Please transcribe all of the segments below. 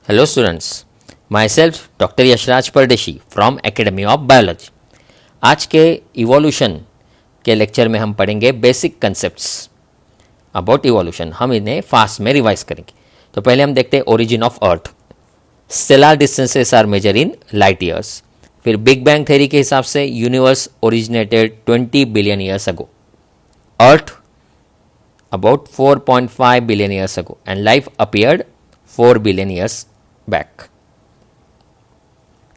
Hello students, myself Dr. Yashraj परदेशी from academy of biology. आज के इवोल्यूशन के लेक्चर में हम पढ़ेंगे बेसिक कंसेप्ट्स अबाउट इवोल्यूशन। हम इन्हें फास्ट में रिवाइज करेंगे। तो पहले हम देखते हैं origin of earth. Stellar distances are measure in light years. फिर बिग बैंग थ्योरी के हिसाब से universe originated 20 billion years ago, earth about 4.5 billion years ago, and life appeared 4 billion years back.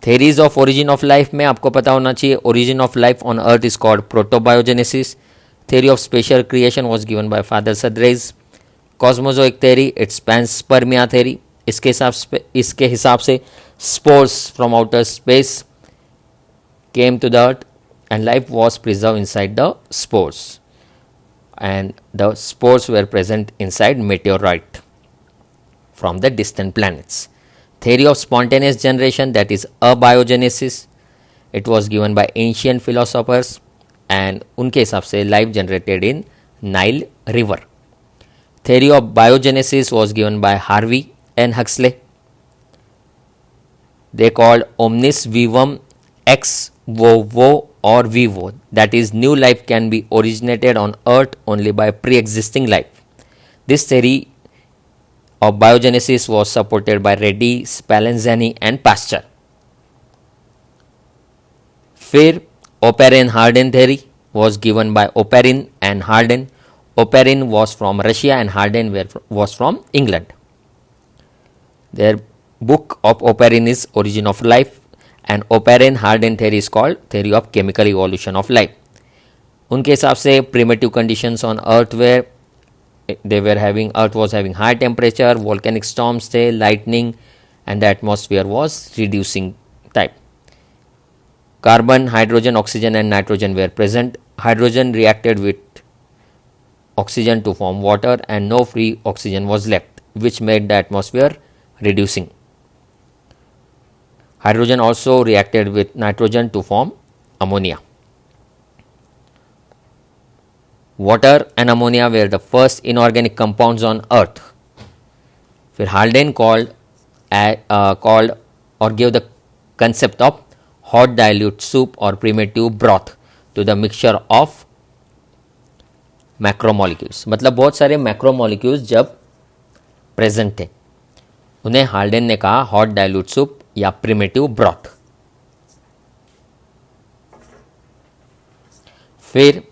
Theories of origin of life में आपको पता होना चाहिए, origin of life on earth is called protobiogenesis. Theory of spatial creation was given by Father Sadrez. Cosmozoic theory, it spans spermia theory. इसके हिसाब से spores from outer space came to the earth and life was preserved inside the spores. And the spores were present inside meteorite from the distant planets. Theory of spontaneous generation, that is abiogenesis, it was given by ancient philosophers and उनके हिसाब से life generated in Nile river. Theory of biogenesis was given by Harvey and Huxley. They called omnis vivum ex vovo or vivo, that is new life can be originated on earth only by pre-existing life. This theory of biogenesis was supported by Reddy, Spallanzani and Pasteur. फिर Oparin-Hardin theory was given by Oparin and Hardin. Oparin was from Russia and Hardin was from England. Their book of Oparin is Origin of Life, and Oparin-Hardin theory is called theory of chemical evolution of life. उनके हिसाब से primitive conditions on earth were earth was having high temperature, volcanic storms थे, lightning, and the atmosphere was reducing type. Carbon, hydrogen, oxygen and nitrogen were present. Hydrogen reacted with oxygen to form water and no free oxygen was left, which made the atmosphere reducing. Hydrogen also reacted with nitrogen to form ammonia. Water and ammonia were the first inorganic compounds on earth. फिर Haldane called or gave the concept of hot dilute soup or primitive broth to the mixture of macromolecules. मतलब बहुत सारे macromolecules जब present थे उन्हें Haldane ने कहा hot dilute soup या प्रिमिटिव ब्रॉथ। फिर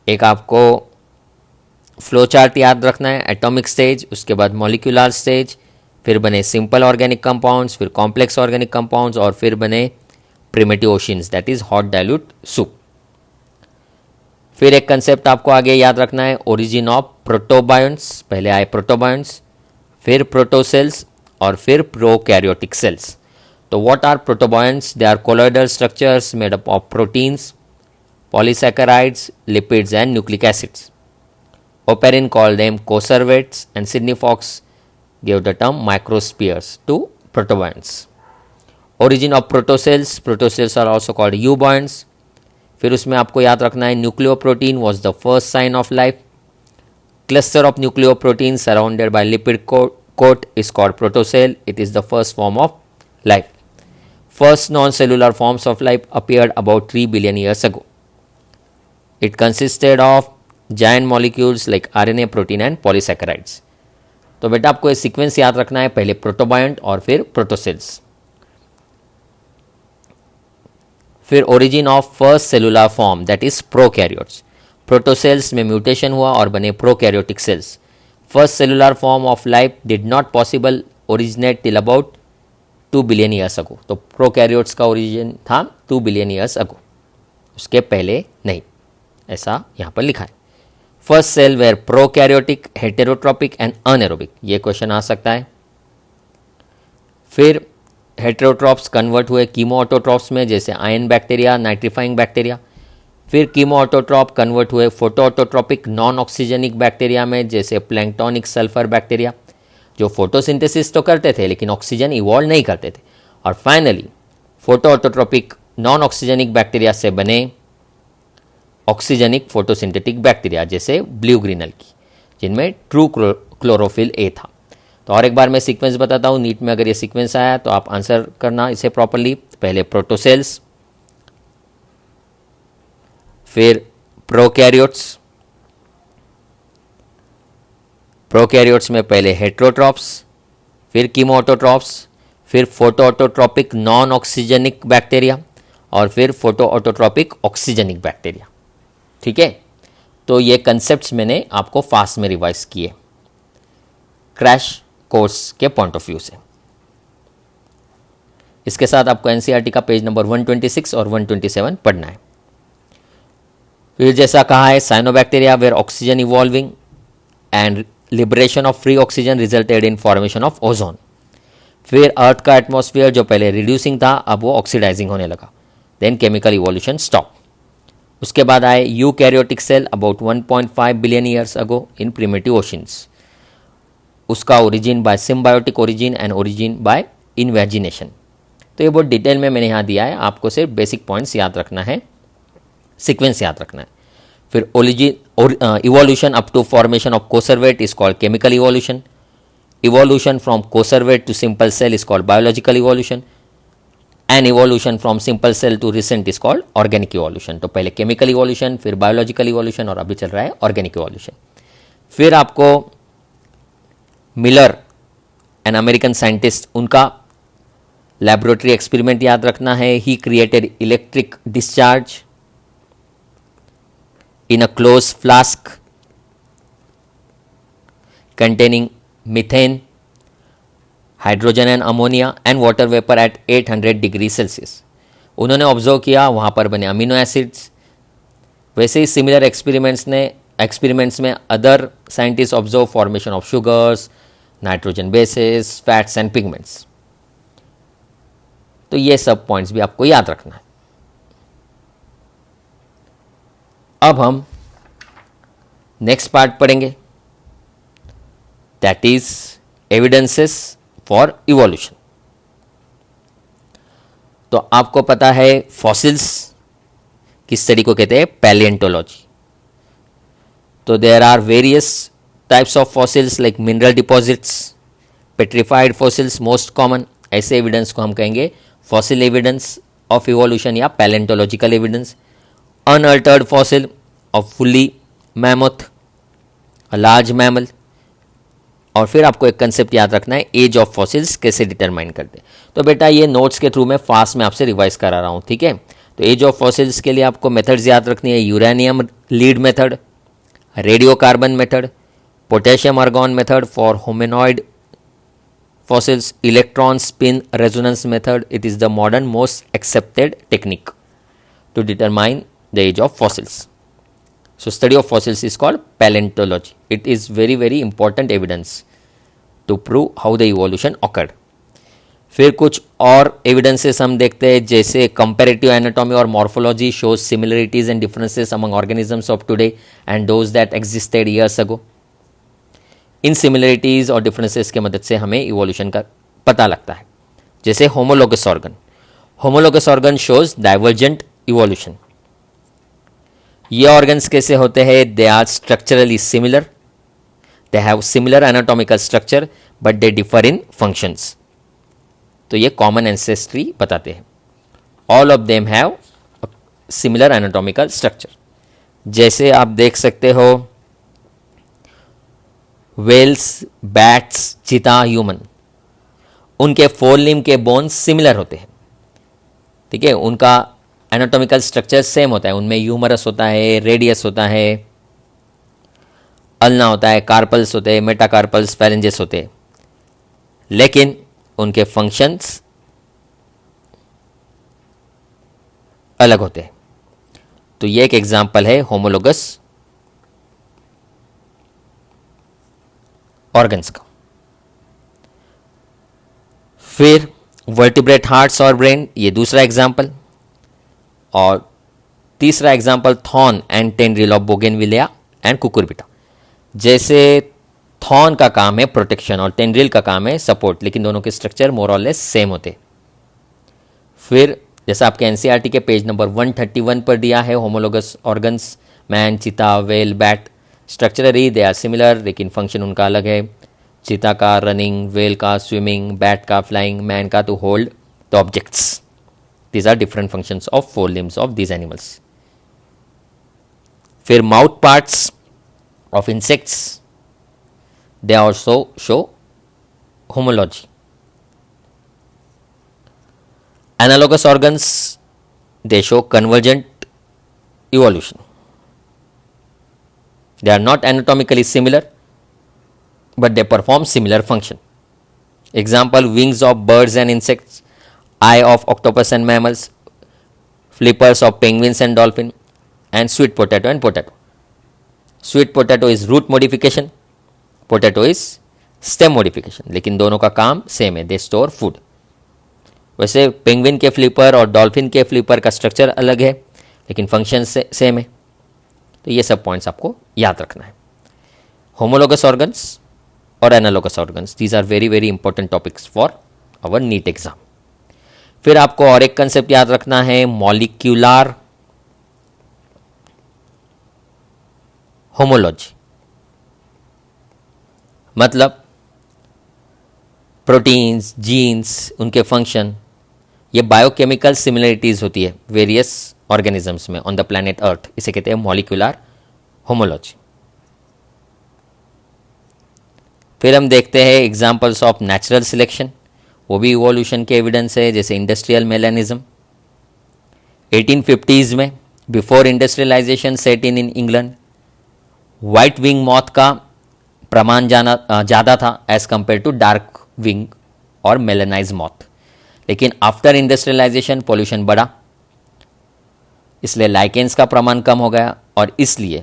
एक आपको फ्लो चार्ट याद रखना है, एटॉमिक स्टेज, उसके बाद मॉलिक्यूलर स्टेज, फिर बने सिंपल ऑर्गेनिक कंपाउंड्स, फिर कॉम्प्लेक्स ऑर्गेनिक कंपाउंड्स और फिर बने primitive oceans, that is hot dilute soup. फिर एक कंसेप्ट आपको आगे याद रखना है, ओरिजिन ऑफ प्रोटोबायोन्स। पहले आए प्रोटोबायोन्स, फिर प्रोटोसेल्स और फिर प्रोकैरियोटिक सेल्स। तो what are protobionts? They are colloidal structures made up of proteins, polysaccharides, lipids and nucleic acids. Oparin called them conservates and Sidney Fox gave the term microspheres to protobions. Origin of protocells. Protocells are also called eubions. फिर उसमें आपको याद रखना है nucleoprotein was the first sign of life. Cluster of nucleoproteins surrounded by lipid coat is called protocell. It is the first form of life. First non-cellular forms of life appeared about 3 billion years ago. It consisted of giant molecules like RNA, protein and polysaccharides. तो बेटा आपको ये sequence याद रखना है, पहले प्रोटोबायंट और फिर प्रोटोसेल्स। फिर origin of first cellular form that is prokaryotes. Protocells में म्यूटेशन हुआ और बने prokaryotic cells. First cellular form of life did not possible originate till about 2 billion years ago. तो प्रोकैरियोट्स का ओरिजिन था 2 बिलियन ईयर्स अगो, उसके पहले नहीं, ऐसा यहाँ पर लिखा है। First cell were prokaryotic, heterotrophic and anaerobic, ये क्वेश्चन आ सकता है। फिर हेटेरोट्रॉप्स कन्वर्ट हुए कीमो ऑटोट्रॉप्स में, जैसे आयन बैक्टीरिया, नाइट्रीफाइंग बैक्टीरिया। फिर कीमो ऑटोट्रॉप कन्वर्ट हुए photoautotrophic non oxygenic bacteria में, जैसे प्लैंक्टोनिक सल्फर बैक्टीरिया, जो फोटोसिंथेसिस तो करते थे लेकिन ऑक्सीजन इवॉल्व नहीं करते थे। और finally photo autotrophic non oxygenic bacteria से बने ऑक्सीजनिक फोटोसिंथेटिक बैक्टीरिया, जैसे ब्लू ग्रीन एल्गी, जिनमें ट्रू क्लोरोफिल ए था। तो और एक बार मैं सीक्वेंस बताता हूँ, नीट में अगर ये सीक्वेंस आया तो आप आंसर करना इसे प्रॉपरली। पहले प्रोटोसेल्स, फिर प्रोकैरियोट्स, प्रोकैरियोट्स में पहले हेट्रोट्रॉप्स, फिर कीमोऑटोट्रॉप्स, फिर फोटोऑटोट्रॉपिक नॉन ऑक्सीजनिक बैक्टीरिया, और फिर फोटोऑटोट्रॉपिक ऑक्सीजनिक बैक्टीरिया। ठीक है, तो ये कंसेप्ट्स मैंने आपको फास्ट में रिवाइज किए क्रैश कोर्स के पॉइंट ऑफ व्यू से। इसके साथ आपको एनसीईआरटी का पेज नंबर 126 और 127 पढ़ना है। फिर जैसा कहा है, cyanobacteria were oxygen evolving and liberation of free oxygen resulted in formation of ozone. फिर अर्थ का एटमॉस्फेयर जो पहले रिड्यूसिंग था अब वो ऑक्सीडाइजिंग होने लगा, देन केमिकल इवोल्यूशन स्टॉप। उसके बाद आए eukaryotic cell about 1.5 billion years ago in primitive oceans. उसका origin by symbiotic origin and origin by invagination. तो ये बहुत डिटेल में मैंने यहाँ दिया है, आपको सिर्फ बेसिक पॉइंट्स याद रखना है, सीक्वेंस याद रखना है। फिर evolution up to formation of coacervate is called chemical evolution. Evolution from coservate to simple cell is called biological evolution, and evolution from simple cell to recent is called organic evolution। तो पहले chemical evolution, फिर biological evolution, और अभी चल रहा है organic evolution। फिर आपको मिलर, एन अमेरिकन साइंटिस्ट, उनका लैबोरेटरी एक्सपेरिमेंट याद रखना है। He created electric discharge in a close flask containing methane, hydrogen and ammonia and water vapour eight 800 degree Celsius. उन्होंने ऑब्जर्व किया, वहाँ पर बने अमीनो एसिड्स। वैसे ही सिमिलर एक्सपेरिमेंट्स में other scientist observe formation of sugars, nitrogen bases, fats and pigments. तो ये सब पॉइंट्स भी आपको याद रखना है। अब हम नेक्स्ट पार्ट पढ़ेंगे, that is evidences for evolution. तो आपको पता है फॉसिल्स किस स्टडी को कहते हैं, पैलिएंटोलॉजी। तो there are various types of fossils like mineral deposits, petrified fossils most common. ऐसे एविडेंस को हम कहेंगे फॉसिल एविडेंस ऑफ इवोल्यूशन या palaeontological evidence. Unaltered fossil of fully mammoth, a large mammal. और फिर आपको एक कंसेप्ट याद रखना है, एज ऑफ फॉसिल्स कैसे डिटरमाइन करते हैं। तो बेटा ये नोट्स के थ्रू मैं फास्ट में आपसे रिवाइज करा रहा हूँ, ठीक है। तो एज ऑफ फॉसिल्स के लिए आपको मेथड्स याद रखनी है, uranium lead method, radiocarbon method, potassium argon method for hominoid fossils, electron spin resonance method. It is the modern most accepted technique to determine the age of fossils. So study of fossils is called paleontology. It is very very important evidence to prove how the evolution occurred. फिर कुछ और evidences हम देखते हैं, जैसे comparative anatomy और morphology shows similarities and differences among organisms of today and those that existed years ago. In similarities और differences की मदद से हमें इवोल्यूशन का पता लगता है। जैसे homologous organ, homologous organ shows divergent evolution. ये ऑर्गन्स कैसे होते हैं, they are structurally similar, they have similar anatomical structure but they differ in functions. तो ये कॉमन एंसेस्ट्री बताते हैं। All of them have similar anatomical structure. जैसे आप देख सकते हो वेल्स, बैट्स, चीता, ह्यूमन, उनके फोर लिम्ब के बोन्स सिमिलर होते हैं, ठीक है। उनका एनाटॉमिकल स्ट्रक्चर सेम होता है, उनमें ह्यूमरस होता है, रेडियस होता है, अल्ना होता है, कार्पल्स होते हैं, मेटाकार्पल्स, फेरेंजेस होते हैं, लेकिन उनके फंक्शंस अलग होते हैं। तो ये एक एग्जांपल है होमोलोगस ऑर्गन्स का। फिर वर्टिब्रेट हार्ट्स और ब्रेन, ये दूसरा एग्जांपल। और तीसरा example thorn and tendril of bougainvillea and Cucurbita. जैसे थॉर्न का काम है प्रोटेक्शन और टेंड्रिल का काम है सपोर्ट, लेकिन दोनों के स्ट्रक्चर मोर और लेस सेम होते। फिर जैसा आपके एनसीईआरटी के पेज नंबर 131 पर दिया है, homologous organs, man, cheetah, whale, bat, structurally they are similar लेकिन फंक्शन उनका अलग है। चीता का रनिंग, वेल का स्विमिंग, बैट का फ्लाइंग, मैन का to hold the objects. These are different functions of forelimbs of these animals. फिर mouth parts of insects, they also show homology. Analogous organs, they show convergent evolution. They are not anatomically similar, but they perform similar function. Example, wings of birds and insects, eye of octopus and mammals, flippers of penguins and dolphin, and sweet potato and potato. Sweet potato is root modification, potato is stem modification, लेकिन दोनों का काम same है, they store food. वैसे penguin के flipper और dolphin के flipper का स्ट्रक्चर अलग है, लेकिन फंक्शन सेम है. तो ये सब पॉइंट्स आपको याद रखना है. होमोलोगस ऑर्गन्स और analogous organs, these are very very important topics for our NEET exam. फिर आपको और एक कंसेप्ट याद रखना है, मॉलिक्यूलर होमोलॉजी. मतलब प्रोटीन्स, जीन्स, उनके फंक्शन, ये बायोकेमिकल सिमिलरिटीज होती है वेरियस ऑर्गेनिजम्स में ऑन द प्लैनेट अर्थ. इसे कहते हैं मॉलिक्यूलर होमोलॉजी. फिर हम देखते हैं एग्जांपल्स ऑफ नेचुरल सिलेक्शन, वो भी इवोल्यूशन के एविडेंस है, जैसे इंडस्ट्रियल मेलानिज्म. 1850s में before industrialisation set in England, white wing moth का प्रमाण ज़्यादा था as compare to dark wing और मेलानाइज मॉथ. लेकिन आफ्टर इंडस्ट्रियलाइजेशन पोल्यूशन बढ़ा, इसलिए लाइकेंस का प्रमाण कम हो गया, और इसलिए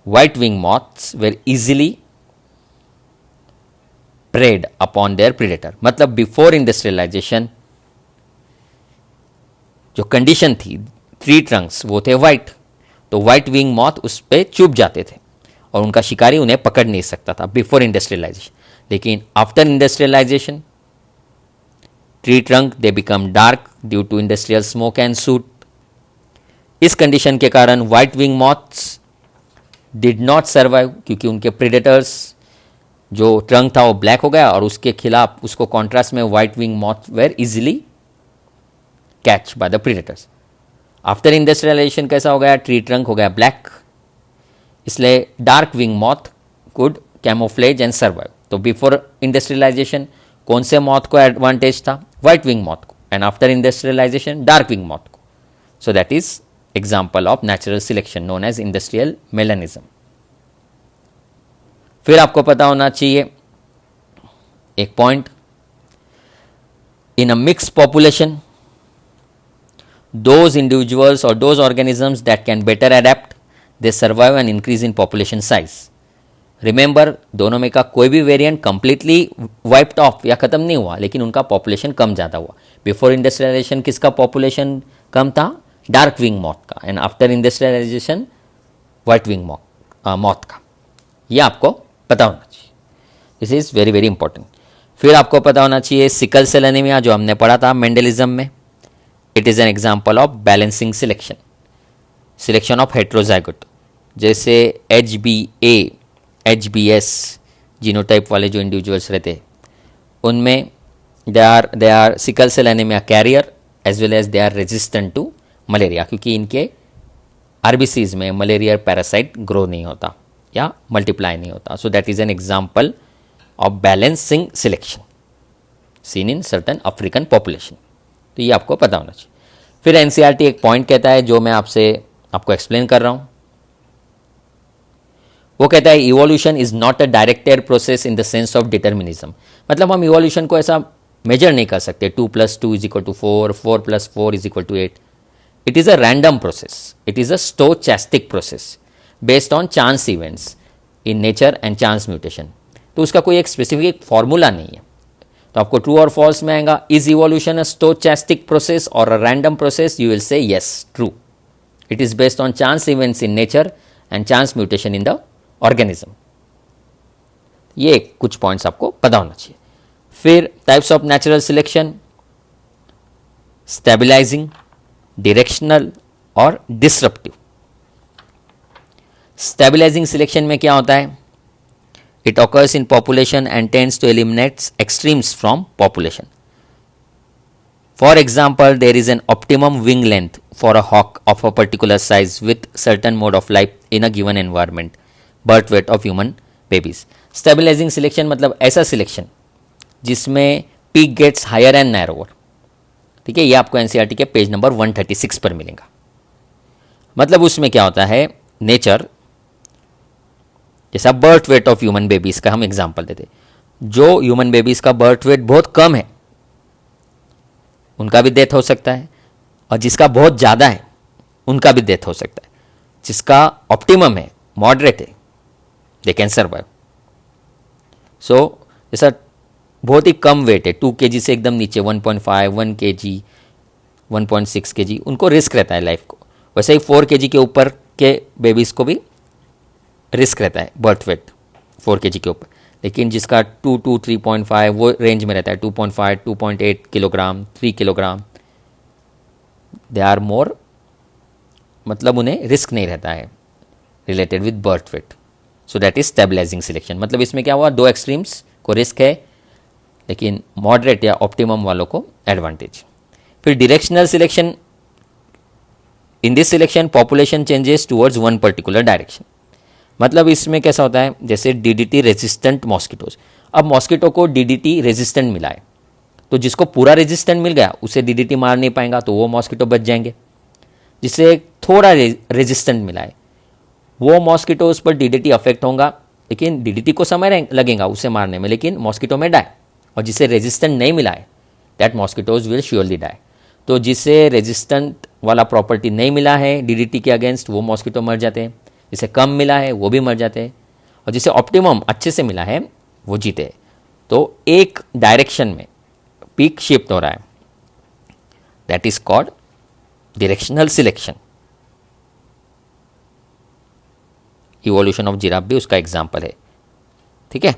white wing moths were easily preyed upon their predator. मतलब बिफोर इंडस्ट्रियलाइजेशन जो कंडीशन थी, ट्री ट्रंक्स वो थे वाइट, तो व्हाइट विंग मॉथ उस पर चुप जाते थे और उनका शिकारी उन्हें पकड़ नहीं सकता था बिफोर इंडस्ट्रियलाइजेशन. लेकिन after industrialisation tree trunk they become dark due to industrial smoke and soot. इस कंडीशन के कारण white wing moths did not survive, क्योंकि उनके प्रेडेटर्स जो ट्रंक था वो ब्लैक हो गया, और उसके खिलाफ उसको कॉन्ट्रास्ट में white wing moth were easily catch by the predators. After industrialisation कैसा हो गया, ट्री ट्रंक हो गया ब्लैक, इसलिए dark wing moth could camouflage and survive. तो बिफोर इंडस्ट्रियलाइजेशन कौन से मॉथ को एडवांटेज था, व्हाइट विंग मॉथ को, and after industrialisation dark wing moth को. So that is example of natural selection known as industrial melanism. फिर आपको पता होना चाहिए एक point, in a mixed population those individuals or those organisms that can better adapt, they survive and increase in population size. Remember, दोनों में का कोई भी वेरिएंट कंप्लीटली वाइप्ड ऑफ या खत्म नहीं हुआ, लेकिन उनका पॉपुलेशन कम ज़्यादा हुआ. बिफोर इंडस्ट्रियलाइजेशन किसका पॉपुलेशन कम था, डार्क विंग मॉथ का, and after industrialisation white wing moth का. यह आपको पता होना चाहिए, this is very very important. फिर आपको पता होना चाहिए सिकल सेल एनीमिया, जो हमने पढ़ा था मेंडलिज्म में. It is an example of balancing selection, selection of heterozygote. जैसे HbA, HbS जीनोटाइप वाले जो इंडिविजुअल्स रहते हैं, उनमें they are sickle cell anaemia carrier as well as they are resistant to malaria, क्योंकि इनके RBCs में मलेरिया पैरासाइट ग्रो नहीं होता या मल्टीप्लाई नहीं होता. So that is an example of balancing selection seen in certain African population. तो ये आपको पता होना चाहिए. फिर NCERT एक पॉइंट कहता है जो मैं आपको एक्सप्लेन कर रहा हूं. वो कहता है evolution is not a directed process in the sense of determinism. मतलब हम इवोल्यूशन को ऐसा मेजर नहीं कर सकते 2 + 2 = 4, 4 + 4 = 8. It is a random process, it is a stochastic process based on chance events in nature and chance mutation. तो उसका कोई एक स्पेसिफिक फॉर्मूला नहीं है. तो आपको ट्रू और फॉल्स में आएगा, is evolution a stochastic process और a random process, you will say yes true. It is based on chance events in nature and chance mutation in the organism. ये कुछ पॉइंट्स आपको पता होना चाहिए. फिर types of natural selection, stabilising, directional और disruptive. Stabilising selection में क्या होता है, It occurs in population and tends to eliminate extremes from population. For example, there is an optimum wing length for a hawk of a particular size with certain mode of life in a given environment. Birth weight of human babies. Stabilizing selection मतलब ऐसा selection जिसमें peak gets higher and narrower. ठीक है, ये आपको NCERT के page number 136 पर मिलेगा. मतलब उसमें क्या होता है, नेचर जैसा birth weight of human babies का हम एग्जांपल देते, जो ह्यूमन बेबीज का बर्थ वेट बहुत कम है उनका भी डेथ हो सकता है, और जिसका बहुत ज़्यादा है उनका भी डेथ हो सकता है. जिसका ऑप्टिमम है, मॉडरेट है, दे कैन सर्वाइव. सो जैसा बहुत ही कम वेट है, 2 kg से एकदम नीचे 1.5, 1 kg, 1.6 kg, उनको रिस्क रहता है लाइफ को. वैसे ही 4 kg के ऊपर के बेबीज़ को भी रिस्क रहता है बर्थ वेट 4 kg के ऊपर. लेकिन जिसका 2 to 3.5 वो रेंज में रहता है, 2.5, 2.8 kilogram, 3 kilogram, they are more, मतलब उन्हें रिस्क नहीं रहता है related with birth weight. So that is stabilising selection. मतलब इसमें क्या हुआ, 2 एक्सट्रीम्स को रिस्क है लेकिन मॉडरेट या ऑप्टिमम वालों को एडवांटेज. फिर directional selection. In this selection population changes towards one particular direction. मतलब इसमें कैसा होता है, जैसे डीडीटी रेजिस्टेंट मॉस्किटोज. अब मॉस्किटो को डीडीटी रेजिस्टेंट मिला है, तो जिसको पूरा रेजिस्टेंट मिल गया उसे डीडीटी मार नहीं पाएगा, तो वो मॉस्किटो बच जाएंगे. जिसे थोड़ा रेजिस्टेंट मिला है वो मॉस्किटोज पर डीडीटी अफेक्ट होगा, लेकिन डीडीटी को समय लगेगा उसे मारने में, लेकिन मॉस्किटो में डाई. और जिसे रेजिस्टेंट नहीं मिला है that mosquitoes will surely die. तो जिसे रेजिस्टेंट वाला प्रॉपर्टी नहीं मिला है डीडीटी के अगेंस्ट वो मॉस्किटो मर जाते हैं, जिसे कम मिला है वो भी मर जाते हैं, और जिसे ऑप्टिमम अच्छे से मिला है वो जीते हैं. तो एक डायरेक्शन में पीक शिफ्ट हो रहा है, that is called directional selection. Evolution of giraffe भी उसका एग्जाम्पल है. ठीक है.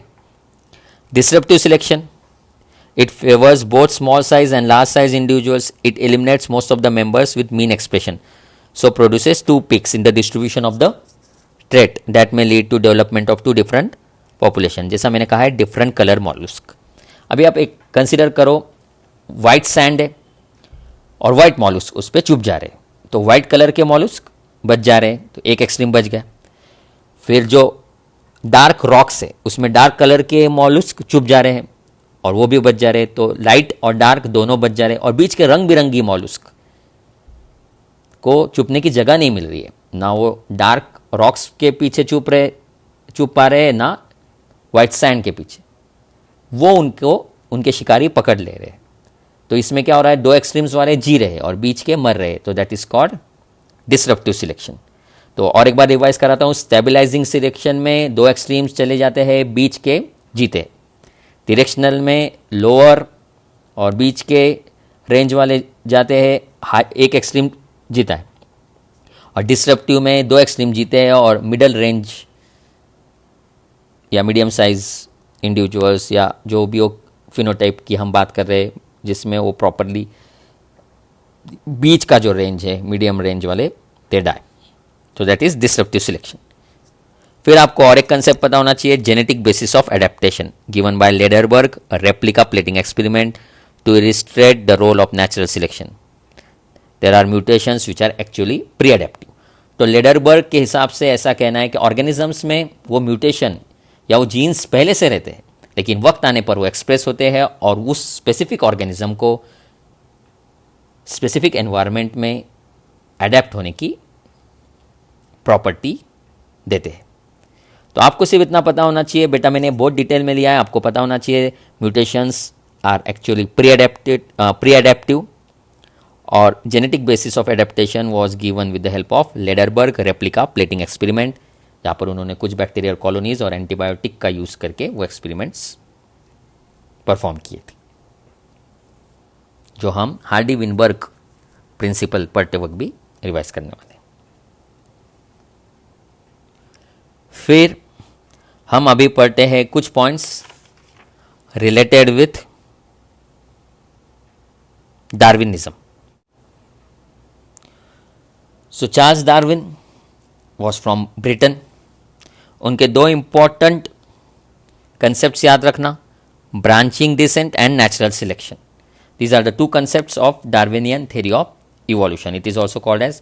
Disruptive selection. It favours both small size and large size individuals. It eliminates most of the members with mean expression, so produces 2 peaks in the distribution of the trait that may lead to development of 2 different population. जैसा मैंने कहा है different colour मॉलुस्क. अभी आप एक consider करो, white sand है और वाइट मॉलुस्क उस पर चुप जा रहे हैं, तो वाइट कलर के मॉलुस्क बच जा रहे हैं, तो एक एक्सट्रीम बच गया. फिर जो डार्क रॉक्स है उसमें डार्क कलर के मॉलुस्क चुप जा रहे हैं और वो भी बच जा रहे हैं, तो लाइट और डार्क दोनों बच जा रहे हैं. और बीच के रंग बिरंगी मॉलुस्क को छुपने की जगह नहीं मिल रही है, ना वो डार्क रॉक्स के पीछे छुप पा रहे हैं, ना वाइट सैंड के पीछे. वो उनको उनके शिकारी पकड़ ले रहे हैं. तो इसमें क्या हो रहा है, 2 एक्सट्रीम्स वाले जी रहे और बीच के मर रहे, तो that is called disruptive selection. तो और एक बार रिवाइज कराता हूँ. स्टेबलाइजिंग सिलेक्शन में 2 एक्सट्रीम्स चले जाते हैं, बीच के जीते. डायरेक्शनल में लोअर और बीच के रेंज वाले जाते हैं, एक एक्सट्रीम जीता है. और डिसरप्टिव में 2 एक्सट्रीम जीते हैं और मिडल रेंज या मीडियम साइज इंडिविजुअल्स या जो भी वो फिनोटाइप की हम बात कर रहे हैं जिसमें वो प्रॉपरली बीच का जो रेंज है मीडियम रेंज वाले दे डाई. तो दैट इज डिसरप्टिव सिलेक्शन. फिर आपको और एक कंसेप्ट पता होना चाहिए, genetic basis of adaptation given by Lederberg, replica plating experiment to illustrate the role of natural selection. There are mutations which are actually pre adaptive. तो Lederberg के हिसाब से ऐसा कहना है कि ऑर्गेनिजम्स में वो म्यूटेशन या वो जीन्स पहले से रहते हैं, लेकिन वक्त आने पर वो एक्सप्रेस होते हैं और उस स्पेसिफिक ऑर्गेनिज्म को स्पेसिफिक एनवायरनमेंट में अडेप्ट होने की प्रॉपर्टी देते हैं. तो आपको सिर्फ इतना पता होना चाहिए, बेटा मैंने बहुत डिटेल में लिया है, आपको पता होना चाहिए mutations are actually pre adaptive और genetic basis of adaptation was given with the help of Lederberg replica plating experiment, जहाँ पर उन्होंने कुछ बैक्टीरियल कॉलोनीज और एंटीबायोटिक का यूज़ करके वो एक्सपेरिमेंट्स परफॉर्म किए थे, जो हम हार्डी विनबर्ग प्रिंसिपल पढ़ते वक्त भी रिवाइज करने वाले हैं. फिर हम अभी पढ़ते हैं कुछ points related with Darwinism. So Charles Darwin was from Britain. उनके 2 इम्पॉर्टेंट कंसेप्ट्स याद रखना, branching descent and natural selection. These are the two concepts of Darwinian theory of evolution. It is also called as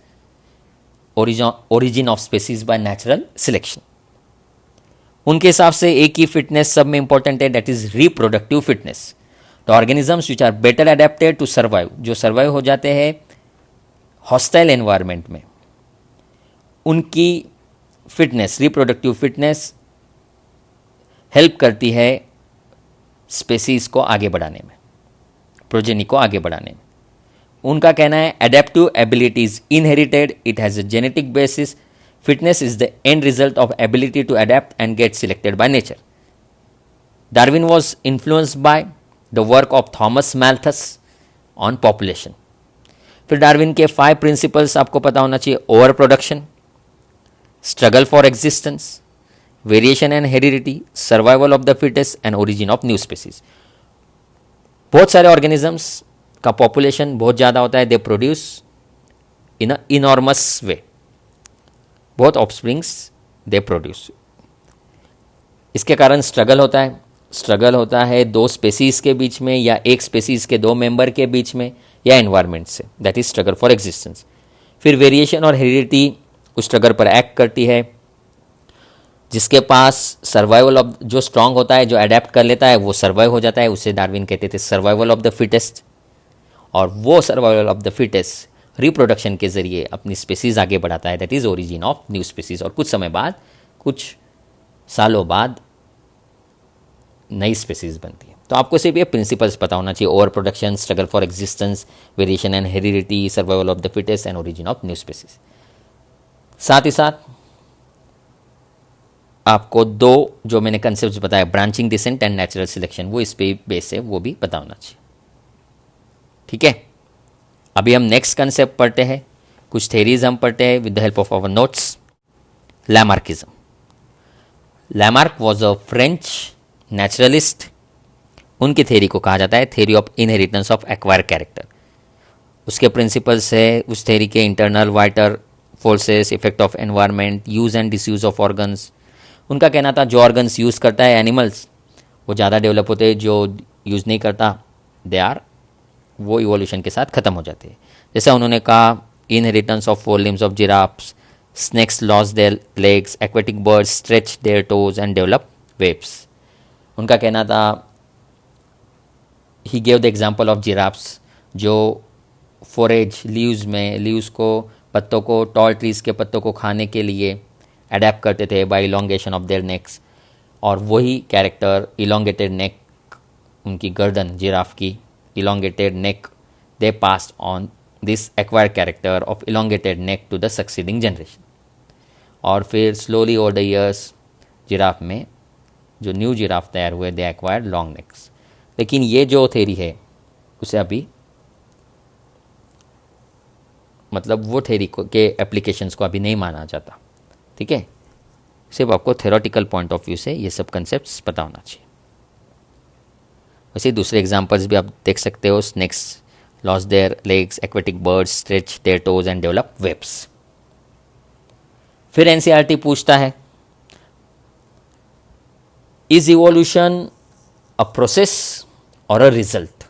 origin of species by natural selection. उनके हिसाब से एक ही fitness सब में important है, that is reproductive fitness. The organisms which are better adapted to survive, जो survive हो जाते हैं हॉस्टाइल एनवायरमेंट में, उनकी फिटनेस, रिप्रोडक्टिव फिटनेस हेल्प करती है स्पेसीज को आगे बढ़ाने में, प्रोजेनी को आगे बढ़ाने में. उनका कहना है adaptive ability is inherited, it has a genetic basis, fitness is the end result of ability to adapt and get selected by nature. Darwin was influenced by the work of Thomas Malthus on population. फिर Darwin के 5 principles आपको पता होना चाहिए: overproduction, struggle for existence, variation and heredity, survival of the fittest and origin of new species. बहुत सारे organisms का population बहुत ज़्यादा होता है, they produce in a enormous वे, बहुत ऑफस्प्रिंग्स दे प्रोड्यूस. इसके कारण स्ट्रगल होता है. स्ट्रगल होता है 2 स्पेसीज के बीच में, या एक स्पेसीज के 2 मेंबर के बीच में, या एनवायरमेंट से, that is struggle for existence. फिर वेरिएशन और हेरिडिटी उस स्ट्रगल पर एक्ट करती है. जिसके पास सर्वाइवल ऑफ, जो स्ट्रांग होता है, जो अडेप्ट कर लेता है, वो सर्वाइव हो जाता है, उसे डार्विन कहते थे सर्वाइवल ऑफ द फिटेस्ट. और वो survival of the fittest reproduction के जरिए अपनी स्पीसीज आगे बढ़ाता है, that is origin of new species. और कुछ समय बाद, कुछ सालों बाद नई स्पीसीज बनती है. तो आपको सिर्फ ये प्रिंसिपल्स पता होना चाहिए: overproduction, struggle for existence, variation and heredity, survival of the fittest and origin of new species. साथ ही साथ आपको 2 जो मैंने कंसेप्ट बताया, branching descent and natural selection, वो इस पे बेस है, वो भी पता होना चाहिए. ठीक है, अभी हम नेक्स्ट कंसेप्ट पढ़ते हैं. कुछ थेरीज हम पढ़ते हैं with the help of our notes. Lamarckism. Lamarck was a French naturalist. उनकी थेरी को कहा जाता है theory of inheritance of acquire character. उसके प्रिंसिपल्स है उस थेरी के: internal vital forces, effect of environment, use and disuse of organs. उनका कहना था जो ऑर्गन्स यूज़ करता है एनिमल्स, वो ज़्यादा डेवलप होते हैं, जो यूज़ नहीं करता वो इवोल्यूशन के साथ ख़त्म हो जाते हैं. जैसा उन्होंने कहा, inheritance of 4 limbs of giraffes, snakes lost their legs, aquatic birds stretch their toes and develop webs. उनका कहना था, he gave the example of giraffes जो फोरेज लीव्स को, पत्तों को, टॉल ट्रीज के पत्तों को खाने के लिए अडेप्ट करते थे by elongation of their necks. और वही कैरेक्टर, इलोंगेटेड नेक, उनकी गर्दन जिराफ की elongated neck, they passed on this acquired character of elongated neck to the succeeding generation. और फिर slowly over the years giraffe में जो न्यू जिराफ तैयार हुए, दे एक्वायर्ड लॉन्ग नेक्स. लेकिन ये जो थेरी है उसे अभी, मतलब वो थेरी के एप्लीकेशंस को अभी नहीं माना जाता. ठीक है, सिर्फ आपको थ्योरेटिकल पॉइंट ऑफ व्यू से ये सब कंसेप्ट्स पता होना चाहिए. वैसे दूसरे एग्जांपल्स भी आप देख सकते हो: snakes lost their legs, aquatic birds stretch their toes and develop webs. फिर एनसीईआरटी पूछता है, इज इवोल्यूशन अ प्रोसेस और अ रिजल्ट?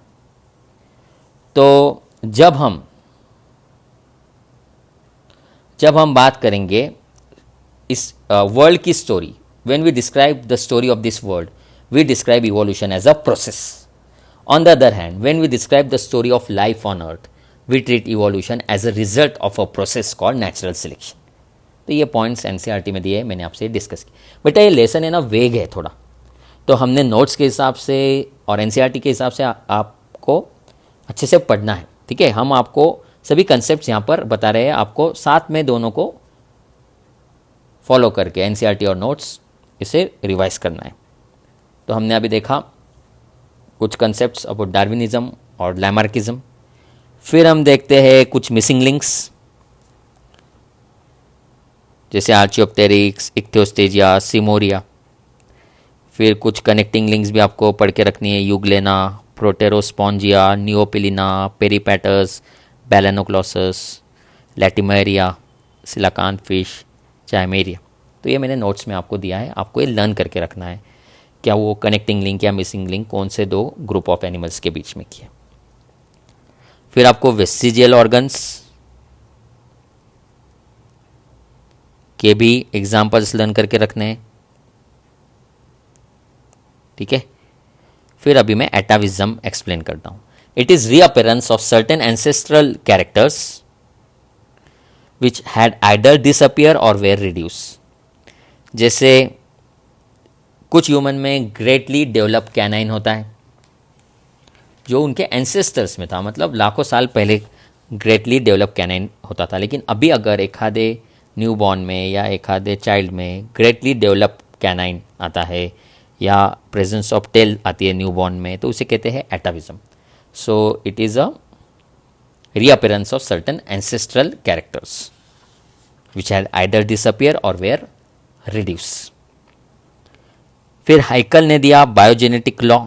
तो जब हम बात करेंगे इस वर्ल्ड की story, when we describe the story of this world, we describe evolution as a process. On the other hand, when we describe the story of life on earth, we treat evolution as a result of a process called natural selection. तो ये points NCERT में दिए, मैंने आपसे discuss किया. बेटा ये lesson है ना, वेग है थोड़ा, तो हमने नोट्स के हिसाब से और एनसीईआरटी के हिसाब से आपको अच्छे से पढ़ना है. ठीक है, हम आपको सभी कंसेप्ट्स यहाँ पर बता रहे हैं, आपको साथ में दोनों को फॉलो करके एनसीईआरटी और नोट्स इसे रिवाइज करना है. तो हमने अभी देखा कुछ कंसेप्ट्स अबाउट डार्विनिज्म और लैमार्किज्म. फिर हम देखते हैं कुछ मिसिंग लिंक्स, जैसे आर्चियोप्टेरिक्स, इक्थियोस्टेजिया, सिमोरिया. फिर कुछ कनेक्टिंग लिंक्स भी आपको पढ़ के रखनी है: यूग्लेना, प्रोटेरोस्पॉन्जिया, नियोपिलिना, पेरीपैटर्स, बैलेनोक्लोसस, लैटिमेरिया, सिलाकान फिश, चाइमेरिया. तो ये मैंने नोट्स में आपको दिया है, आपको ये लर्न करके रखना है क्या वो कनेक्टिंग लिंक या मिसिंग लिंक कौन से दो ग्रुप ऑफ एनिमल्स के बीच में किया। फिर आपको वेस्टिजियल ऑर्गन्स के भी एग्जाम्पल्स लर्न करके रखने हैं, ठीक है। फिर अभी मैं एटाविज्म एक्सप्लेन करता हूं। It is reappearance of certain ancestral characters which had either disappear or were reduce. जैसे कुछ ह्यूमन में ग्रेटली डेवलप कैनाइन होता है जो उनके एंसेस्टर्स में था, मतलब लाखों साल पहले ग्रेटली डेवलप कैनाइन होता था। लेकिन अभी अगर एक आधे न्यू बॉर्न में या एक आधे चाइल्ड में ग्रेटली डेवलप कैनाइन आता है या प्रेजेंस ऑफ टेल आती है न्यू बॉर्न में, तो उसे कहते हैं atavism. So it is a reappearance of certain ancestral characters which had either disappear or were reduce. फिर हाइकल ने दिया बायोजेनेटिक लॉ।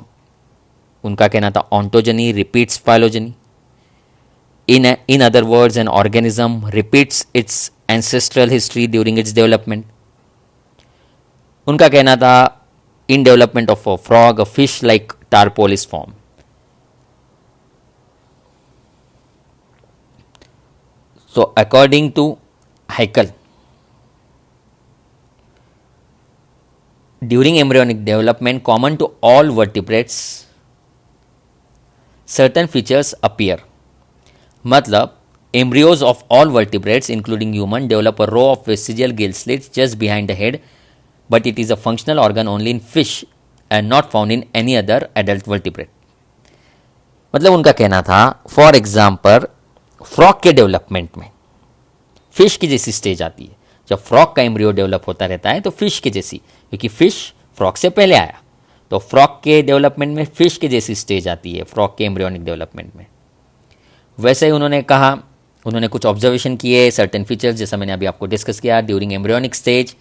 उनका कहना था ontogeny repeats phylogeny. In other words, an organism repeats its ancestral history during its development. उनका कहना था in development of a frog, a fish like tadpole is formed. So according to Haeckel, during embryonic development common to all vertebrates, certain features appear. मतलब embryos of all vertebrates including human develop a row of vestigial gill slits just behind the head, but it is a functional organ only in fish and not found in any other adult vertebrate. मतलब उनका कहना था for example frog के development में fish की जैसी stage आती है। जब फ्रॉग का एम्ब्रियो डेवलप होता रहता है तो फिश के जैसी, क्योंकि फिश फ्रॉग से पहले आया, तो फ्रॉग के डेवलपमेंट में फिश की जैसी स्टेज आती है फ्रॉग के एम्ब्रियोनिक डेवलपमेंट में। वैसे ही उन्होंने कहा, उन्होंने कुछ ऑब्जर्वेशन किए, सर्टेन फीचर्स जैसा मैंने अभी आपको डिस्कस किया during embryonic stage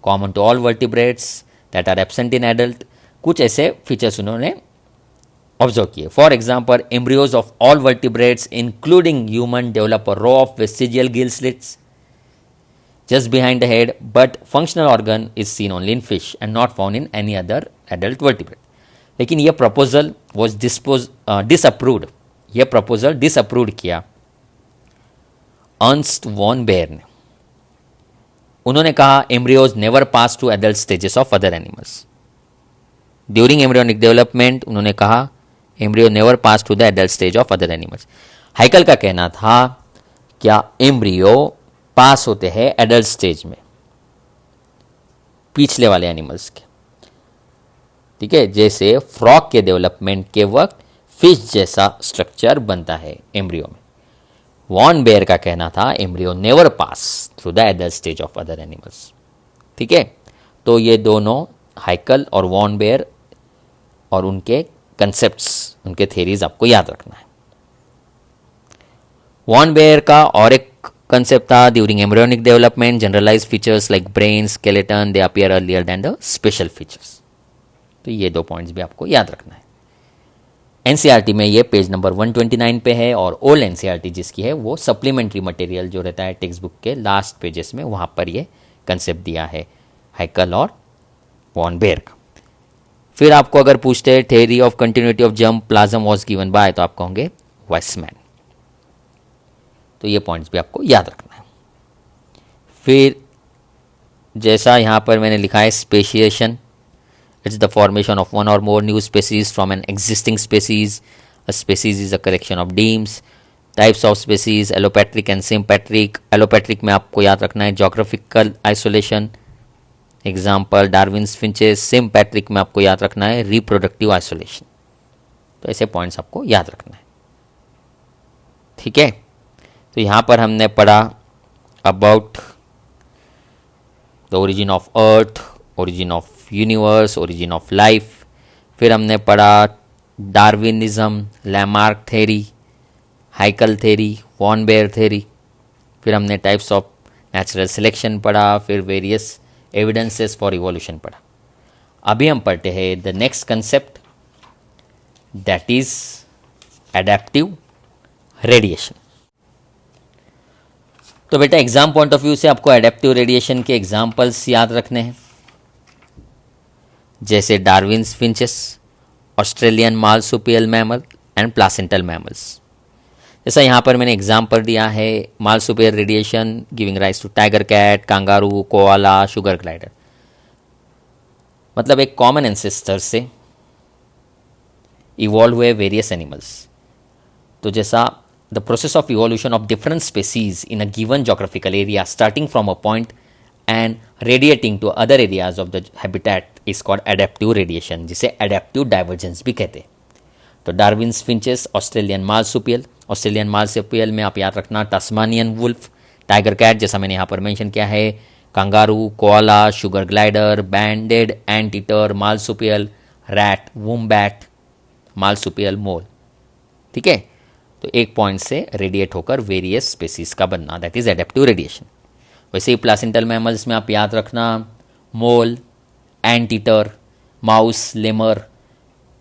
common to all vertebrates that are absent in adult. कुछ ऐसे फीचर्स उन्होंने ऑब्जर्व किए। For example embryos of all vertebrates including human develop a row of vestigial gill slits just behind the head, but functional organ is seen only in fish and not found in any other adult vertebrate. लेकिन यह proposal was disapproved. यह proposal disapprove किया Ernst von Baer ने। उन्होंने कहा embryos never pass to adult stages of other animals. During embryonic development उन्होंने कहा embryo never pass to the adult stage of other animals. Haeckel का कहना था क्या एम्ब्रियो पास होते हैं एडल्ट स्टेज में पिछले वाले एनिमल्स के, ठीक है। जैसे फ्रॉग के डेवलपमेंट के वक्त फिश जैसा स्ट्रक्चर बनता है एम्ब्रियो में। वॉन बेयर का कहना था embryo never pass through the adult stage of other animals, ठीक है। तो ये दोनों हाइकल और वॉन बेयर और उनके कंसेप्ट्स, उनके थेरीज आपको याद रखना है। वॉन बेयर का और एक कंसेप्ट था during embryonic development generalise features like brain skeleton they appear earlier than the special features. तो ये दो पॉइंट्स भी आपको याद रखना है। एनसीईआरटी में ये पेज नंबर 129 पे है और ओल्ड एनसीईआरटी जिसकी है वो सप्लीमेंट्री मटेरियल जो रहता है टेक्स्ट बुक के लास्ट पेजेस में, वहाँ पर ये कंसेप्ट दिया है हाइकल और वॉन बेयर का। फिर आपको अगर पूछते हैं theory of continuity of germ plasm was given by, तो आप कहोगे वेस्टमैन। तो ये पॉइंट्स भी आपको याद रखना है। फिर जैसा यहाँ पर मैंने लिखा है speciation, it's the formation of one or more new species from an existing species. A species is a collection of demes. Types of species allopatric and sympatric. Allopatric में आपको याद रखना है geographical isolation, example Darwin's finches. Sympatric में आपको याद रखना है reproductive isolation. तो ऐसे पॉइंट्स आपको याद रखना है, ठीक है। तो यहाँ पर हमने पढ़ा about the origin of earth, origin of universe, origin of life. फिर हमने पढ़ा Darwinism, Lamarck theory, हाइकल theory, von bear theory. फिर हमने टाइप्स ऑफ नेचुरल सिलेक्शन पढ़ा, फिर वेरियस एविडेंसेस फॉर इवोल्यूशन पढ़ा। अभी हम पढ़ते हैं the next concept that is adaptive radiation. तो बेटा एग्जाम पॉइंट ऑफ व्यू से आपको एडेप्टिव रेडिएशन के एग्जाम्पल्स याद रखने हैं। जैसे Darwin's finches, Australian marsupial mammal and placental mammals. जैसा यहाँ पर मैंने एग्जाम्पल दिया है, marsupial radiation giving rise to tiger cat, kangaroo, koala, sugar glider. मतलब एक कॉमन एंसेस्टर से इवॉल्व हुए वेरियस एनिमल्स। तो जैसा the process of evolution of different species in a given geographical area starting from a point and radiating to other areas of the habitat is called adaptive radiation, जिसे adaptive divergence भी कहते हैं। तो Darwin's finches, Australian marsupial में आप याद रखना टास्मानियन wolf, tiger cat जैसा मैंने यहाँ पर मेंशन किया है, kangaroo, koala, sugar glider, banded anteater, marsupial, rat, wombat, marsupial mole. ठीक है, तो एक पॉइंट से रेडिएट होकर वेरियस स्पेसीज का बनना, दैट इज एडेप्टिव रेडिएशन। वैसे ही प्लासेंटल मैमल्स में आप याद रखना mole, anteater, mouse, lemur,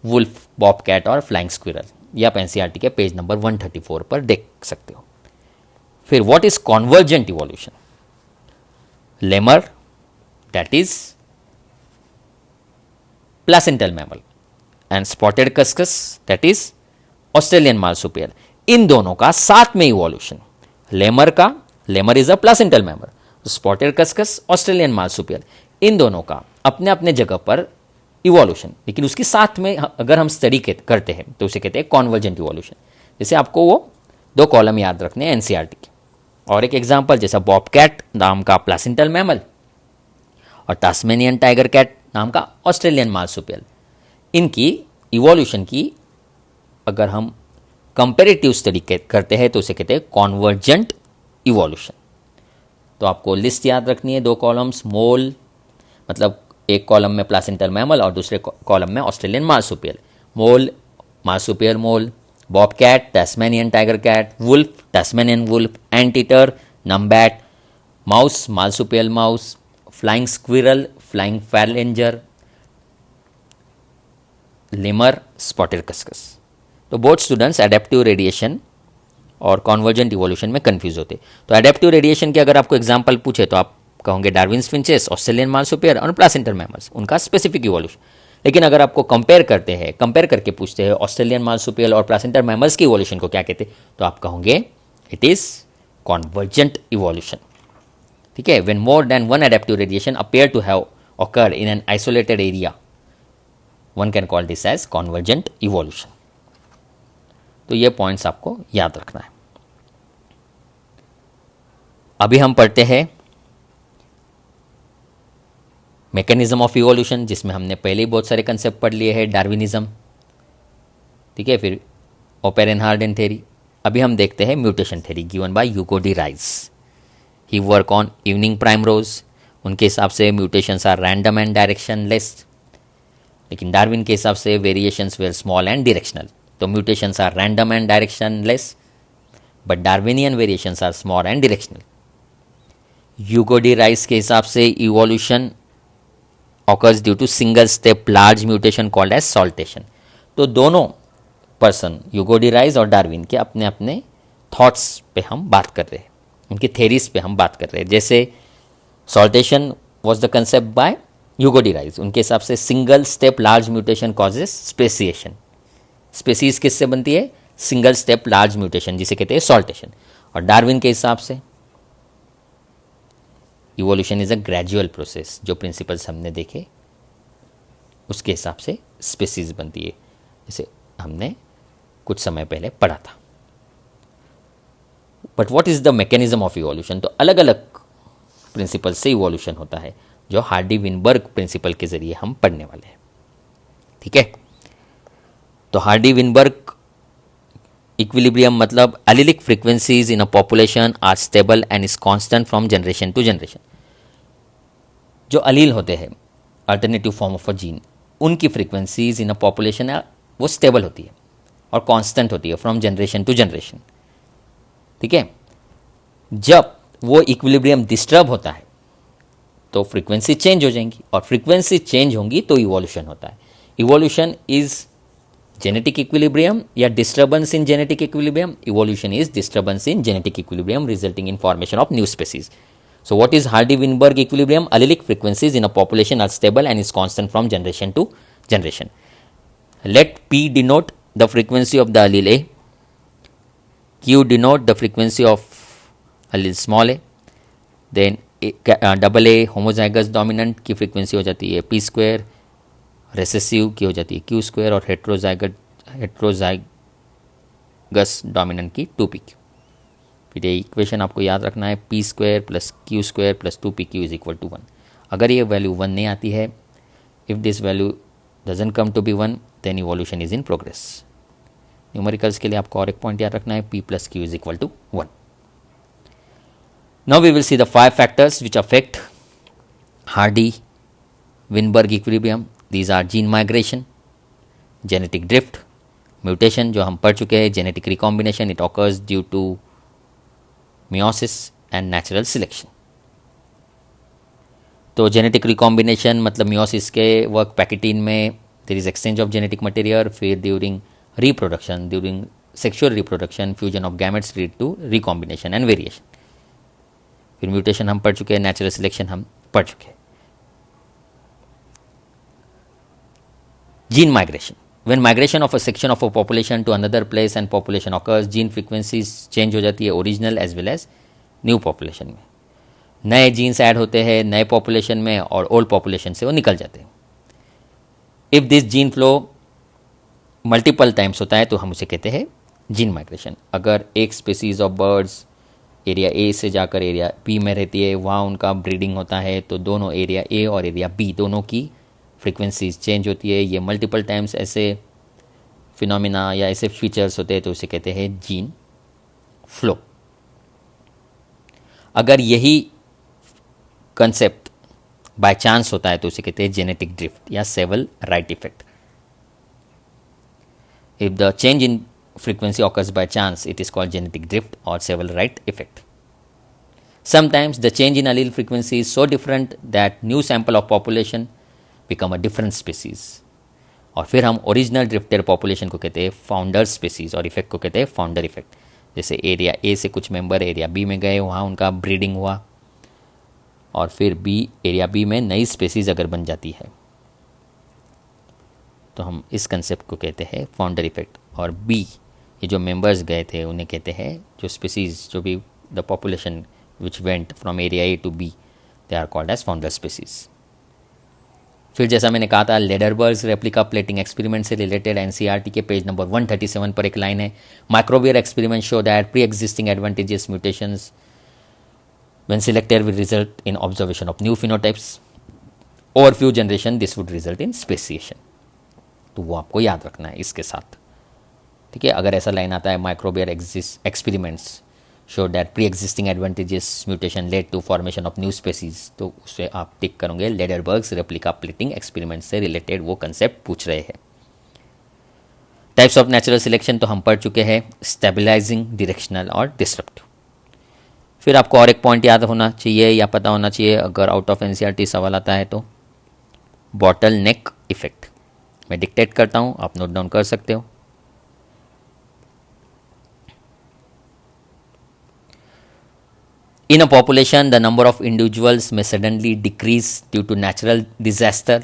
wolf, bobcat और फ्लाइंग स्क्विरल। ये आप एनसीईआरटी के पेज नंबर 134 पर देख सकते हो। फिर what is convergent evolution? Lemur, that is placental mammal, and spotted cuscus, that is Australian marsupial. इन दोनों का साथ में evolution, lemur is a placental mammal, spotted cuscus Australian marsupial, इन दोनों का अपने अपने जगह पर इवोल्यूशन, लेकिन उसके साथ में अगर हम स्टडी करते हैं तो उसे कहते हैं कॉन्वर्जेंट इवोल्यूशन। जैसे आपको वो 2 कॉलम याद रखने हैं एनसीईआरटी के। और एक एग्जांपल जैसा बॉबकैट नाम का प्लासेंटल मैमल और टास्मेनियन टाइगर कैट नाम का ऑस्ट्रेलियन मार्सुपियल, इनकी इवोल्यूशन की अगर हम कंपेरेटिव स्टडी करते हैं तो उसे कहते हैं कॉन्वर्जेंट इवोल्यूशन। तो आपको लिस्ट याद रखनी है, 2 कॉलम्स, मोल मतलब एक कॉलम में प्लासेंटल मैमल और दूसरे कॉलम में Australian marsupial. Mole, marsupial mole, bobcat, Tasmanian tiger cat, wolf, Tasmanian wolf, anteater, numbat, mouse, marsupial mouse, flying squirrel, flying phalanger, lemur, spotted cuscus. तो बोथ स्टूडेंट्स एडेप्टिव रेडिएशन और convergent evolution में confuse होते। तो adaptive radiation के अगर आपको example पूछे तो आप कहोगे डार्विन्स फिंचेस, ऑस्ट्रेलियन मार्सुपियल और प्लासेंटल मैमल्स, उनका स्पेसिफिक इवोल्यूशन। लेकिन अगर आपको कंपेयर करके पूछते हैं ऑस्ट्रेलियन मार्सुपियल और प्लासेंटल मैमल्स की इवोल्यूशन को क्या कहते हैं, तो आप कहोगे इट इज कॉन्वर्जेंट इवोल्यूशन। ठीक है, when more than one adaptive radiation appear to have occurred in an isolated area, one can call this as convergent evolution. तो ये पॉइंट्स आपको याद रखना है। अभी हम पढ़ते हैं मैकेनिज्म ऑफ इवोल्यूशन, जिसमें हमने पहले ही बहुत सारे कंसेप्ट पढ़ लिए हैं, डार्विनिज्म, ठीक है, फिर ओपेरेनहार्डेन थ्योरी। अभी हम देखते हैं mutation theory given by Hugo de Vries. He work on evening primrose. उनके हिसाब से mutations are random and directionless, लेकिन डार्विन के हिसाब से variations were small and directional. तो mutations are random and directionless but Darwinian variations are small and directional. Hugo de Vries के हिसाब से evolution occurs due to single step large mutation called as saltation। तो दोनों person ह्यूगो de rice और Darwin के अपने अपने थॉट्स पे हम बात कर रहे हैं, उनकी थेरीज पे हम बात कर रहे हैं। जैसे saltation was the concept by Hugo de rice, उनके हिसाब से single step large mutation causes speciation. Species किससे बनती है? सिंगल स्टेप लार्ज म्यूटेशन, जिसे कहते हैं सॉल्टेशन। और डार्विन के हिसाब से evolution is a gradual process, जो प्रिंसिपल्स हमने देखे उसके हिसाब से स्पेसीज बनती है, जैसे हमने कुछ समय पहले पढ़ा था। But what is the mechanism of evolution? तो अलग अलग प्रिंसिपल से इवोल्यूशन होता है, जो हार्डी विनबर्ग प्रिंसिपल के जरिए हम पढ़ने वाले हैं। ठीक है, तो हार्डी विनबर्ग इक्विलिब्रियम मतलब allelic frequencies in a population are stable and is constant from generation to generation. जो अलील होते हैं, alternative form of a gene, उनकी फ्रीक्वेंसीज इन अ पॉपुलेशन है वो स्टेबल होती है और कांस्टेंट होती है फ्रॉम जनरेशन टू जनरेशन। ठीक है, जब वो इक्विलिब्रियम डिस्टर्ब होता है तो फ्रीक्वेंसी चेंज हो जाएंगी, और फ्रीक्वेंसी चेंज होंगी तो इवोल्यूशन होता है। इवोल्यूशन इज जेनेटिक इक्विलिब्रियम या disturbance in genetic equilibrium. Evolution is disturbance in genetic equilibrium resulting in formation of new species. So what is Hardy-Weinberg equilibrium? Allelic frequencies in a population are stable and is constant from generation to generation. Let P denote the frequency of the allele A, Q denote the frequency of allele small a, then double A homozygous dominant की frequency हो जाती है p square, recessive की हो जाती है q square और heterozygous dominant की 2pq. फिर ये इक्वेशन आपको याद रखना है p square plus q square plus 2pq is equal to 1. अगर ये वैल्यू 1 नहीं आती है, if this value doesn't come to be 1 then evolution is in progress. Numericals के लिए आपको और एक पॉइंट याद रखना है p plus q is equal to 1. Now we will see the 5 factors which affect Hardy-Weinberg equilibrium. These are gene migration, genetic drift, mutation जो हम पढ़ चुके हैं, genetic recombination it occurs due to meiosis and natural selection. तो genetic recombination मतलब meiosis के work pachytene में there is exchange of genetic material, फिर during reproduction, during sexual reproduction, fusion of gametes lead to recombination and variation. फिर mutation हम पढ़ चुके हैं, नेचुरल सिलेक्शन हम पढ़ चुके हैं. Gene migration, when migration of a section of a population to another place and population occurs, gene frequencies change हो जाती है original as well as new population में. नए जीन्स ऐड होते हैं नए पॉपुलेशन में और ओल्ड पॉपुलेशन से वो निकल जाते हैं. If this gene flow multiple times होता है तो हम उसे कहते हैं जीन माइग्रेशन. अगर एक species of birds area A से जाकर एरिया बी में रहती है, वहाँ उनका ब्रीडिंग होता है, तो दोनों एरिया ए और एरिया बी दोनों की फ्रीक्वेंसीज चेंज होती है. ये मल्टीपल टाइम्स ऐसे फिनोमिना या ऐसे फीचर्स होते हैं तो उसे कहते हैं जीन फ्लो. अगर यही कंसेप्ट बाय चांस होता है तो उसे कहते हैं जेनेटिक ड्रिफ्ट या Sewall Wright effect. If the change in frequency occurs by chance, it is called genetic drift or several right effect. Sometimes the change in allele frequency is so different that new sample of population become a different species. और फिर हम original drifted population को कहते हैं founder species और effect को कहते हैं फाउंडर इफेक्ट. जैसे एरिया ए से कुछ मेंबर एरिया बी में गए, वहाँ उनका ब्रीडिंग हुआ और फिर बी एरिया बी में नई स्पीसीज अगर बन जाती है तो हम इस कंसेप्ट को कहते हैं फाउंडर इफेक्ट. और बी ये जो मेंबर्स गए थे उन्हें कहते हैं जो स्पीसीज जो भी the population which went from area A to B they are called as founder species. फिर जैसा मैंने कहा था लेडरबर्ग्स रेप्लिका प्लेटिंग एक्सपेरिमेंट से रिलेटेड एनसीईआरटी के पेज नंबर 137 पर एक लाइन है, microbial experiment show that pre existing advantages mutations when selected will result in observation of new phenotypes. Over few generation this would result in speciation. तो वो आपको याद रखना है इसके साथ. ठीक है, अगर ऐसा लाइन आता है microbial experiments show that pre existing advantages mutation led to formation of new species, तो उसे आप टिक करोगे लेडरबर्ग्स रेप्लिका प्लेटिंग एक्सपेरिमेंट से रिलेटेड वो कंसेप्ट पूछ रहे हैं. टाइप्स ऑफ नेचुरल सिलेक्शन तो हम पढ़ चुके हैं, स्टेबलाइजिंग, डायरेक्शनल और डिस्रप्टिव. फिर आपको और एक पॉइंट याद होना चाहिए या पता होना चाहिए अगर आउट ऑफ एनसीईआरटी सवाल आता है तो बॉटल नेक इफेक्ट. मैं डिक्टेट करता हूँ, आप नोट डाउन कर सकते हो. In a population, the number of individuals may suddenly decrease due to natural disaster.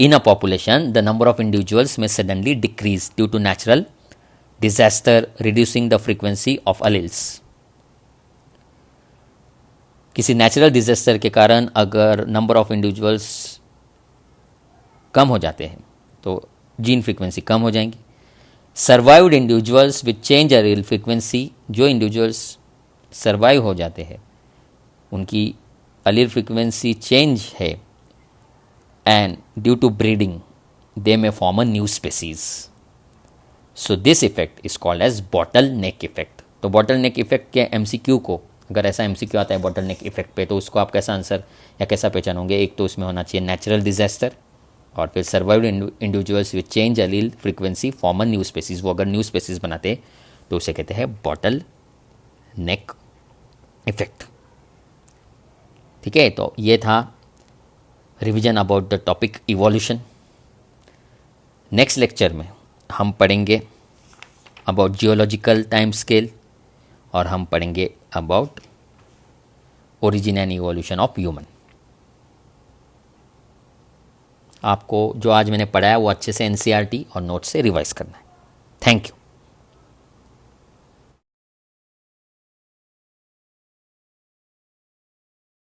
In a population, the number of individuals may suddenly decrease due to natural disaster, reducing the frequency of alleles. किसी natural disaster के कारण अगर number of individuals कम हो जाते हैं तो gene frequency कम हो जाएंगी. Survived individuals with change allele frequency, जो इंडिविजुअल्स सर्वाइव हो जाते हैं उनकी अलील फ्रीक्वेंसी चेंज है and due to breeding they may form a new species. So this effect is called as bottleneck effect. तो बॉटल नेक इफेक्ट के MCQ को, अगर ऐसा एमसीक्यू आता है बॉटल नेक इफेक्ट पे, तो उसको आप कैसा आंसर या कैसा पहचानोगे? एक तो उसमें होना चाहिए नेचुरल डिजास्टर और फिर survived individuals with change allele frequency form a new species. वो अगर न्यू स्पीसीज बनाते तो उसे कहते हैं बॉटल नेक इफेक्ट. ठीक है, तो ये था revision about the topic evolution. Next lecture में हम पढ़ेंगे अबाउट जियोलॉजिकल टाइम स्केल और हम पढ़ेंगे about origin and evolution of human. आपको जो आज मैंने पढ़ाया वो अच्छे से एनसीईआरटी और नोट्स से रिवाइज करना है। Thank you.